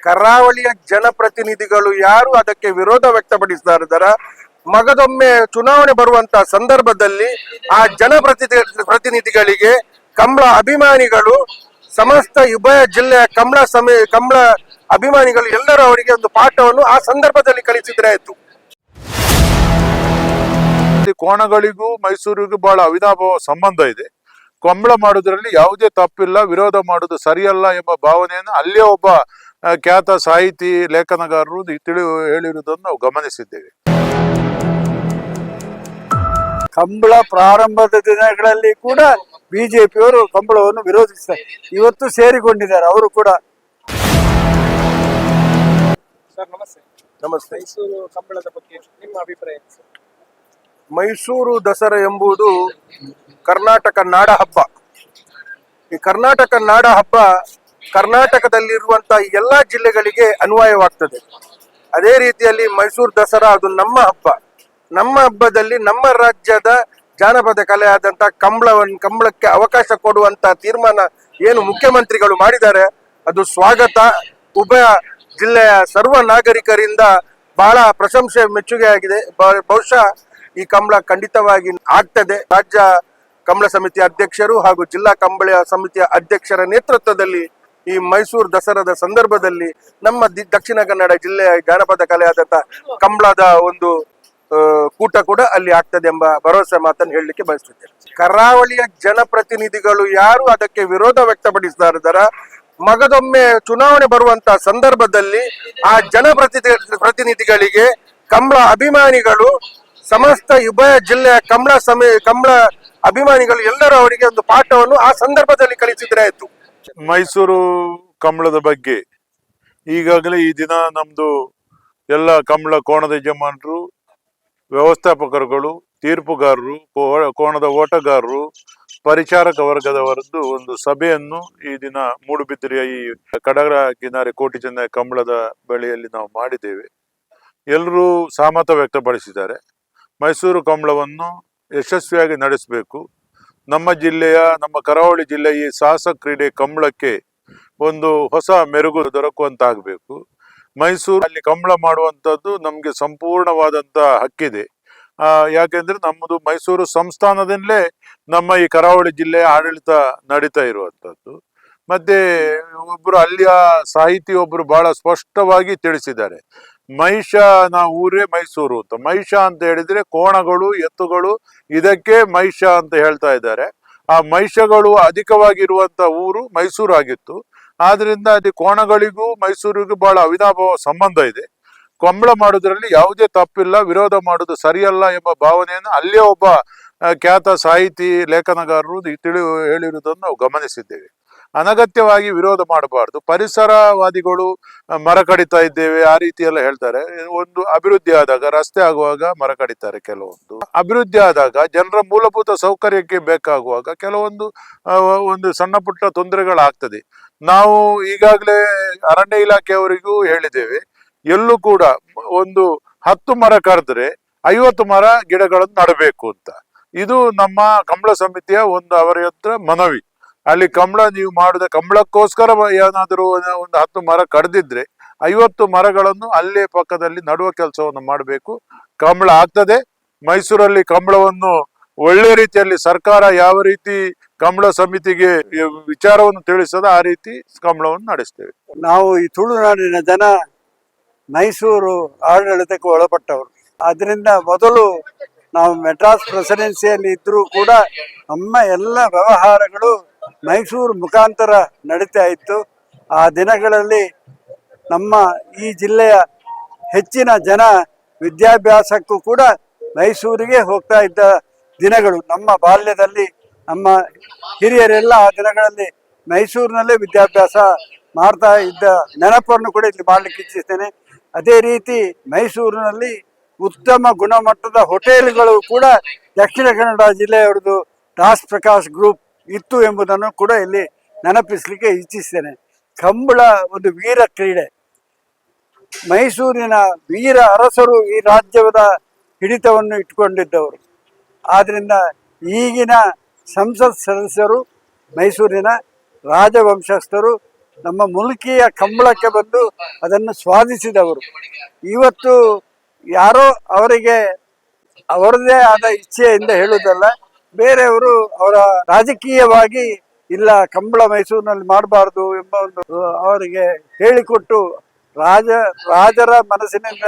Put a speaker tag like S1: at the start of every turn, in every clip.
S1: ಕರಾವಳಿಯ ಜನಪ್ರತಿನಿಧಿಗಳು ಯಾರು ಅದಕ್ಕೆ ವಿರೋಧ ವ್ಯಕ್ತಪಡಿಸ್ತಾ ಇದ್ದಾರ, ಮಗದೊಮ್ಮೆ ಚುನಾವಣೆ ಬರುವಂತ ಸಂದರ್ಭದಲ್ಲಿ ಆ ಪ್ರತಿನಿಧಿಗಳಿಗೆ ಕಂಬಳ ಅಭಿಮಾನಿಗಳು, ಸಮಸ್ತ ಉಭಯ ಜಿಲ್ಲೆಯ ಕಂಬಳ ಅಭಿಮಾನಿಗಳು ಎಲ್ಲರೂ ಅವರಿಗೆ ಒಂದು ಪಾಠವನ್ನು ಆ ಸಂದರ್ಭದಲ್ಲಿ ಕಲಿಸಿದ್ರೆ ಆಯ್ತು.
S2: ಕೋಣಗಳಿಗೂ ಮೈಸೂರಿಗೂ ಬಹಳ ಅವಿನಾಭಾವ ಸಂಬಂಧ ಇದೆ. ಕಂಬಳ ಮಾಡುವುದರಲ್ಲಿ ಯಾವುದೇ ತಪ್ಪಿಲ್ಲ, ವಿರೋಧ ಮಾಡುವುದು ಸರಿಯಲ್ಲ ಎಂಬ ಭಾವನೆಯನ್ನು ಅಲ್ಲೇ ಒಬ್ಬ ಖ್ಯಾತ ಸಾಹಿತಿ ಲೇಖನಗಾರರು ಹೇಳಿರುವುದನ್ನು ನಾವು ಗಮನಿಸಿದ್ದೇವೆ.
S3: ಕಂಬಳ ಪ್ರಾರಂಭದ ದಿನಗಳಲ್ಲಿ ಕೂಡ ಬಿಜೆಪಿಯವರು ಕಂಬಳವನ್ನು ವಿರೋಧಿಸ್ತಾರೆ, ಇವತ್ತು ಸೇರಿಕೊಂಡಿದ್ದಾರೆ ಅವರು ಕೂಡ.
S4: ಸರ್ ನಮಸ್ತೆ.
S1: ನಮಸ್ತೆ.
S4: ಮೈಸೂರು ಕಂಬಳದ ಬಗ್ಗೆ ನಿಮ್ಮ ಅಭಿಪ್ರಾಯ?
S1: ಮೈಸೂರು ದಸರಾ ಎಂಬುದು ಕರ್ನಾಟಕ ನಾಡ ಹಬ್ಬ. ಈ ಕರ್ನಾಟಕ ನಾಡ ಹಬ್ಬ ಕರ್ನಾಟಕದಲ್ಲಿರುವಂತ ಎಲ್ಲಾ ಜಿಲ್ಲೆಗಳಿಗೆ ಅನ್ವಯವಾಗ್ತದೆ. ಅದೇ ರೀತಿಯಲ್ಲಿ ಮೈಸೂರು ದಸರಾ ಅದು ನಮ್ಮ ಹಬ್ಬ. ನಮ್ಮ ಹಬ್ಬದಲ್ಲಿ ನಮ್ಮ ರಾಜ್ಯದ ಜಾನಪದ ಕಲೆ ಆದಂತ ಕಂಬಳಕ್ಕೆ ಅವಕಾಶ ಕೊಡುವಂತ ತೀರ್ಮಾನ ಏನು ಮುಖ್ಯಮಂತ್ರಿಗಳು ಮಾಡಿದ್ದಾರೆ ಅದು ಸ್ವಾಗತ. ಉಭಯ ಜಿಲ್ಲೆಯ ಸರ್ವ ನಾಗರಿಕರಿಂದ ಬಹಳ ಪ್ರಶಂಸೆ ಮೆಚ್ಚುಗೆ ಆಗಿದೆ. ಬಹುಶಃ ಈ ಕಂಬಳ ಖಂಡಿತವಾಗಿ ಆಗ್ತದೆ. ರಾಜ್ಯ ಕಂಬಳ ಸಮಿತಿ ಅಧ್ಯಕ್ಷರು ಹಾಗೂ ಜಿಲ್ಲಾ ಕಂಬಳ ಸಮಿತಿಯ ಅಧ್ಯಕ್ಷರ ನೇತೃತ್ವದಲ್ಲಿ ಈ ಮೈಸೂರು ದಸರಾದ ಸಂದರ್ಭದಲ್ಲಿ ನಮ್ಮ ದಕ್ಷಿಣ ಕನ್ನಡ ಜಿಲ್ಲೆಯ ಜಾನಪದ ಕಲೆ ಆದಂತ ಕಂಬಳದ ಒಂದು ಕೂಟ ಕೂಡ ಅಲ್ಲಿ ಆಗ್ತದೆ ಎಂಬ ಭರವಸೆ ಮಾತನ್ನು ಹೇಳಲಿಕ್ಕೆ ಬಯಸುತ್ತೇನೆ. ಕರಾವಳಿಯ ಜನಪ್ರತಿನಿಧಿಗಳು ಯಾರು ಅದಕ್ಕೆ ವಿರೋಧ ವ್ಯಕ್ತಪಡಿಸ್ತಾ ಇದ್ದಾರ, ಮಗದೊಮ್ಮೆ ಚುನಾವಣೆ ಬರುವಂತ ಸಂದರ್ಭದಲ್ಲಿ ಆ ಪ್ರತಿನಿಧಿಗಳಿಗೆ ಕಂಬಳ ಅಭಿಮಾನಿಗಳು, ಸಮಸ್ತ ಉಭಯ ಜಿಲ್ಲೆಯ ಕಂಬಳ ಅಭಿಮಾನಿಗಳು ಎಲ್ಲರೂ ಅವರಿಗೆ ಒಂದು ಪಾಠವನ್ನು ಆ ಸಂದರ್ಭದಲ್ಲಿ ಕಲಿಸಿದ್ರೆ ಆಯ್ತು.
S2: ಮೈಸೂರು ಕಂಬಳದ ಬಗ್ಗೆ ಈಗಾಗಲೇ ಈ ದಿನ ನಮ್ದು ಎಲ್ಲ ಕಂಬಳ ಕೋಣದ ಯಜಮಾನರು, ವ್ಯವಸ್ಥಾಪಕರುಗಳು, ತೀರ್ಪುಗಾರರು, ಕೋಣದ ಓಟಗಾರರು, ಪರಿಚಾರಕ ವರ್ಗದವರದ್ದು ಒಂದು ಸಭೆಯನ್ನು ಈ ದಿನ ಮೂಡುಬಿದಿರೆಯ ಈ ಕಡಲ ಕಿನಾರೆ ಕೋಟಿ ಚೆನ್ನ ಕಂಬಳದ ಬಳಿಯಲ್ಲಿ ನಾವು ಮಾಡಿದ್ದೇವೆ. ಎಲ್ಲರೂ ಸಹಮತ ವ್ಯಕ್ತಪಡಿಸಿದ್ದಾರೆ. ಮೈಸೂರು ಕಂಬಳವನ್ನು ಯಶಸ್ವಿಯಾಗಿ ನಡೆಸಬೇಕು. ನಮ್ಮ ಕರಾವಳಿ ಜಿಲ್ಲೆಯ ಈ ಸಾಹಸ ಕ್ರೀಡೆ ಕಂಬಳಕ್ಕೆ ಒಂದು ಹೊಸ ಮೆರುಗು ದೊರಕುವಂತಾಗಬೇಕು. ಮೈಸೂರಲ್ಲಿ ಕಂಬಳ ಮಾಡುವಂಥದ್ದು ನಮಗೆ ಸಂಪೂರ್ಣವಾದಂಥ ಹಕ್ಕಿದೆ. ಯಾಕೆಂದ್ರೆ ನಮ್ಮದು ಮೈಸೂರು ಸಂಸ್ಥಾನದಲ್ಲೇ ನಮ್ಮ ಈ ಕರಾವಳಿ ಜಿಲ್ಲೆಯ ಆಡಳಿತ ನಡೀತಾ ಇರುವಂಥದ್ದು. ಮತ್ತೆ ಒಬ್ರು ಅಲ್ಲಿಯ ಸಾಹಿತಿ ಒಬ್ರು ಬಹಳ ಸ್ಪಷ್ಟವಾಗಿ ತಿಳಿಸಿದ್ದಾರೆ, ಮಹಿಷನ ಊರೇ ಮೈಸೂರು ಅಂತ. ಮಹಿಷ ಅಂತ ಹೇಳಿದ್ರೆ ಕೋಣಗಳು, ಎತ್ತುಗಳು, ಇದಕ್ಕೆ ಮಹಿಷ ಅಂತ ಹೇಳ್ತಾ ಇದ್ದಾರೆ. ಆ ಮಹಿಷಗಳು ಅಧಿಕವಾಗಿರುವಂತ ಊರು ಮೈಸೂರು ಆಗಿತ್ತು. ಆದ್ರಿಂದ ಅದು ಕೋಣಗಳಿಗೂ ಮೈಸೂರಿಗೂ ಬಹಳ ಅವಿನಾಭಾವ ಸಂಬಂಧ ಇದೆ. ಕಂಬಳ ಮಾಡುವುದರಲ್ಲಿ ಯಾವುದೇ ತಪ್ಪಿಲ್ಲ, ವಿರೋಧ ಮಾಡುವುದು ಸರಿಯಲ್ಲ ಎಂಬ ಭಾವನೆಯನ್ನು ಅಲ್ಲೇ ಒಬ್ಬ ಖ್ಯಾತ ಸಾಹಿತಿ ಲೇಖನಗಾರರು ಹೇಳಿರುವುದನ್ನು ನಾವು ಗಮನಿಸಿದ್ದೇವೆ. ಅನಗತ್ಯವಾಗಿ ವಿರೋಧ ಮಾಡಬಾರ್ದು. ಪರಿಸರವಾದಿಗಳು ಮರ ಕಡಿತಾ ಇದ್ದೇವೆ ಆ ರೀತಿ ಎಲ್ಲ ಹೇಳ್ತಾರೆ. ಒಂದು ಅಭಿವೃದ್ಧಿ ಆದಾಗ, ರಸ್ತೆ ಆಗುವಾಗ ಮರ ಕಡಿತಾರೆ, ಕೆಲವೊಂದು ಅಭಿವೃದ್ಧಿ ಆದಾಗ ಜನರ ಮೂಲಭೂತ ಸೌಕರ್ಯಕ್ಕೆ ಬೇಕಾಗುವಾಗ ಒಂದು ಸಣ್ಣ ಪುಟ್ಟ ತೊಂದರೆಗಳಾಗ್ತದೆ. ನಾವು ಈಗಾಗಲೇ ಅರಣ್ಯ ಇಲಾಖೆಯವರಿಗೂ ಹೇಳಿದ್ದೇವೆ, ಎಲ್ಲೂ ಕೂಡ ಒಂದು 10 ಮರ ಕರೆದ್ರೆ 50 ಮರ ಗಿಡಗಳನ್ನು ನಡಬೇಕು ಅಂತ. ಇದು ನಮ್ಮ ಕಂಬಳ ಸಮಿತಿಯ ಅವರ ಹತ್ರ ಮನವಿ. ಅಲ್ಲಿ ಕಂಬಳ ನೀವು ಮಾಡಿದ ಕಂಬಳಕ್ಕೋಸ್ಕರ ಏನಾದರೂ ಒಂದು 10 ಮರ ಕಡ್ದಿದ್ರೆ 50 ಮರಗಳನ್ನು ಅಲ್ಲೇ ಪಕ್ಕದಲ್ಲಿ ನಡುವ ಕೆಲಸವನ್ನು ಮಾಡಬೇಕು. ಕಂಬಳ ಆಗ್ತದೆ. ಮೈಸೂರಲ್ಲಿ ಕಂಬಳವನ್ನು ಒಳ್ಳೆ ರೀತಿಯಲ್ಲಿ ಸರ್ಕಾರ ಯಾವ ರೀತಿ ಕಂಬಳ ಸಮಿತಿಗೆ ವಿಚಾರವನ್ನು ತಿಳಿಸದ ಆ ರೀತಿ ಕಂಬಳವನ್ನು ನಡೆಸ್ತೇವೆ.
S3: ನಾವು ಈ ತುಳುನಾಡಿನ ಜನ ಮೈಸೂರು ಆಡಳಿತಕ್ಕೆ ಒಳಪಟ್ಟವರು. ಅದರಿಂದ ಮೊದಲು ನಾವು ಮೆಡ್ರಾಸ್ ಪ್ರೆಸಿಡೆನ್ಸಿಯಲ್ಲಿ ಇದ್ರೂ ಕೂಡ ನಮ್ಮ ಎಲ್ಲ ವ್ಯವಹಾರಗಳು ಮೈಸೂರು ಮುಖಾಂತರ ನಡೀತಾ ಇತ್ತು. ಆ ದಿನಗಳಲ್ಲಿ ನಮ್ಮ ಈ ಜಿಲ್ಲೆಯ ಹೆಚ್ಚಿನ ಜನ ವಿದ್ಯಾಭ್ಯಾಸಕ್ಕೂ ಕೂಡ ಮೈಸೂರಿಗೆ ಹೋಗ್ತಾ ಇದ್ದ ದಿನಗಳು ನಮ್ಮ ಬಾಲ್ಯದಲ್ಲಿ. ನಮ್ಮ ಹಿರಿಯರೆಲ್ಲ ಆ ದಿನಗಳಲ್ಲಿ ಮೈಸೂರಿನಲ್ಲೇ ವಿದ್ಯಾಭ್ಯಾಸ ಮಾಡ್ತಾ ಇದ್ದ ನೆನಪನ್ನು ಕೂಡ ಇಲ್ಲಿ ಮಾಡಲಿಕ್ಕೆ ಇಚ್ಛಿಸ್ತೇನೆ. ಅದೇ ರೀತಿ ಮೈಸೂರಿನಲ್ಲಿ ಉತ್ತಮ ಗುಣಮಟ್ಟದ ಹೋಟೆಲ್ಗಳು ಕೂಡ ದಕ್ಷಿಣ ಕನ್ನಡ ಜಿಲ್ಲೆಯವರದು ದಾಸ್ ಪ್ರಕಾಶ್ ಗ್ರೂಪ್ ಇತ್ತು ಎಂಬುದನ್ನು ಕೂಡ ಇಲ್ಲಿ ನೆನಪಿಸಲಿಕ್ಕೆ ಇಚ್ಛಿಸ್ತೇನೆ. ಕಂಬಳ ಒಂದು ವೀರ ಕ್ರೀಡೆ. ಮೈಸೂರಿನ ವೀರ ಅರಸರು ಈ ರಾಜ್ಯದ ಹಿಡಿತವನ್ನು ಇಟ್ಟುಕೊಂಡಿದ್ದವರು. ಆದ್ದರಿಂದ ಈಗಿನ ಸಂಸತ್ ಸದಸ್ಯರು ಮೈಸೂರಿನ ರಾಜವಂಶಸ್ಥರು ನಮ್ಮ ಮುಲ್ಕಿಯ ಕಂಬಳಕ್ಕೆ ಬಂದು ಅದನ್ನು ಸ್ವಾದಿಸಿದವರು. ಇವತ್ತು ಯಾರೋ ಅವರಿಗೆ ಅವರದೇ ಆದ ಇಚ್ಛೆಯಿಂದ ಹೇಳುವುದಲ್ಲ, ಬೇರೆಯವರು ಅವರ ರಾಜಕೀಯವಾಗಿ ಇಲ್ಲ ಕಂಬಳ ಮೈಸೂರಿನಲ್ಲಿ ಮಾಡಬಾರ್ದು ಎಂಬ ಒಂದು ಅವರಿಗೆ ಹೇಳಿಕೊಟ್ಟು ರಾಜರ ಮನಸ್ಸಿನಿಂದ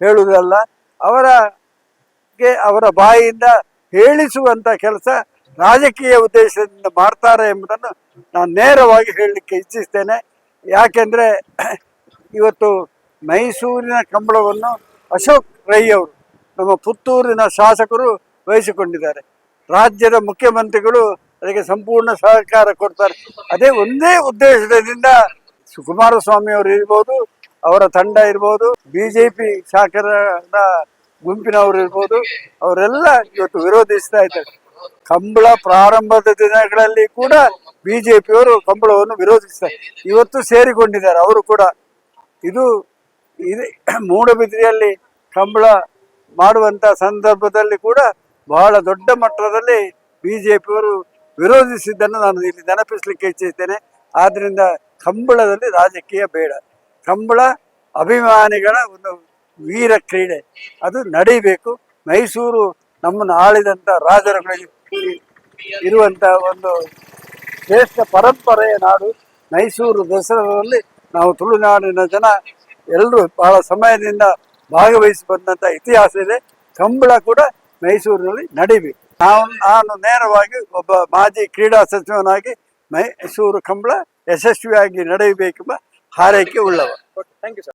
S3: ಹೇಳುವುದಲ್ಲ, ಅವರ ಬಾಯಿಯಿಂದ ಹೇಳಿಸುವಂತ ಕೆಲಸ ರಾಜಕೀಯ ಉದ್ದೇಶದಿಂದ ಮಾಡ್ತಾರೆ ಎಂಬುದನ್ನು ನಾನು ನೇರವಾಗಿ ಹೇಳಲಿಕ್ಕೆ ಇಚ್ಛಿಸ್ತೇನೆ. ಯಾಕೆಂದ್ರೆ ಇವತ್ತು ಮೈಸೂರಿನ ಕಂಬಳವನ್ನು ಅಶೋಕ್ ರೈ ಅವರು ನಮ್ಮ ಪುತ್ತೂರಿನ ಶಾಸಕರು ವಹಿಸಿಕೊಂಡಿದ್ದಾರೆ. ರಾಜ್ಯದ ಮುಖ್ಯಮಂತ್ರಿಗಳು ಅದಕ್ಕೆ ಸಂಪೂರ್ಣ ಸಹಕಾರ ಕೊಡ್ತಾರೆ. ಅದೇ ಒಂದೇ ಉದ್ದೇಶದಿಂದ ಕುಮಾರಸ್ವಾಮಿ ಅವರು ಇರ್ಬೋದು, ಅವರ ತಂಡ ಇರ್ಬೋದು, ಬಿಜೆಪಿ ಶಾಸಕರ ಗುಂಪಿನವರು ಇರ್ಬೋದು, ಅವರೆಲ್ಲ ಇವತ್ತು ವಿರೋಧಿಸ್ತಾ ಇದ್ದಾರೆ. ಕಂಬಳ ಪ್ರಾರಂಭದ ದಿನಗಳಲ್ಲಿ ಕೂಡ ಬಿಜೆಪಿಯವರು ಕಂಬಳವನ್ನು ವಿರೋಧಿಸ್ತಾರೆ. ಇವತ್ತು ಸೇರಿಕೊಂಡಿದ್ದಾರೆ ಅವರು ಕೂಡ. ಇದು ಮೂಡಬಿದ್ರಿಯಲ್ಲಿ ಕಂಬಳ ಮಾಡುವಂತ ಸಂದರ್ಭದಲ್ಲಿ ಕೂಡ ಬಹಳ ದೊಡ್ಡ ಮಟ್ಟದಲ್ಲಿ ಬಿಜೆಪಿಯವರು ವಿರೋಧಿಸಿದ್ದನ್ನು ನಾನು ಇಲ್ಲಿ ನೆನಪಿಸಲಿಕ್ಕೆ ಇಚ್ಛಿಸ್ತೇನೆ. ಆದ್ರಿಂದ ಕಂಬಳದಲ್ಲಿ ರಾಜಕೀಯ ಬೇಡ. ಕಂಬಳ ಅಭಿಮಾನಿಗಳ ಒಂದು ವೀರ ಕ್ರೀಡೆ, ಅದು ನಡೀಬೇಕು. ಮೈಸೂರು ನಮ್ಮನ್ನು ಆಳಿದಂಥ ರಾಜರುಗಳಿಗೆ ಇರುವಂತ ಒಂದು ಶ್ರೇಷ್ಠ ಪರಂಪರೆಯ ನಾಡು ಮೈಸೂರು. ದಸರಾದಲ್ಲಿ ನಾವು ತುಳುನಾಡಿನ ಜನ ಎಲ್ಲರೂ ಬಹಳ ಸಮಯದಿಂದ ಭಾಗವಹಿಸಿ ಬಂದಂತ ಇತಿಹಾಸ ಇದೆ. ಕಂಬಳ ಕೂಡ ಮೈಸೂರಿನಲ್ಲಿ ನಡೀಬೇಕು. ನಾನು ನೇರವಾಗಿ ಒಬ್ಬ ಮಾಜಿ ಕ್ರೀಡಾ ಸಚಿವನಾಗಿ ಮೈಸೂರು ಕಂಬಳ ಯಶಸ್ವಿಯಾಗಿ ನಡೆಯಬೇಕೆಂಬ ಹಾರೈಕೆ ಉಳ್ಳವ.
S4: Thank you sir.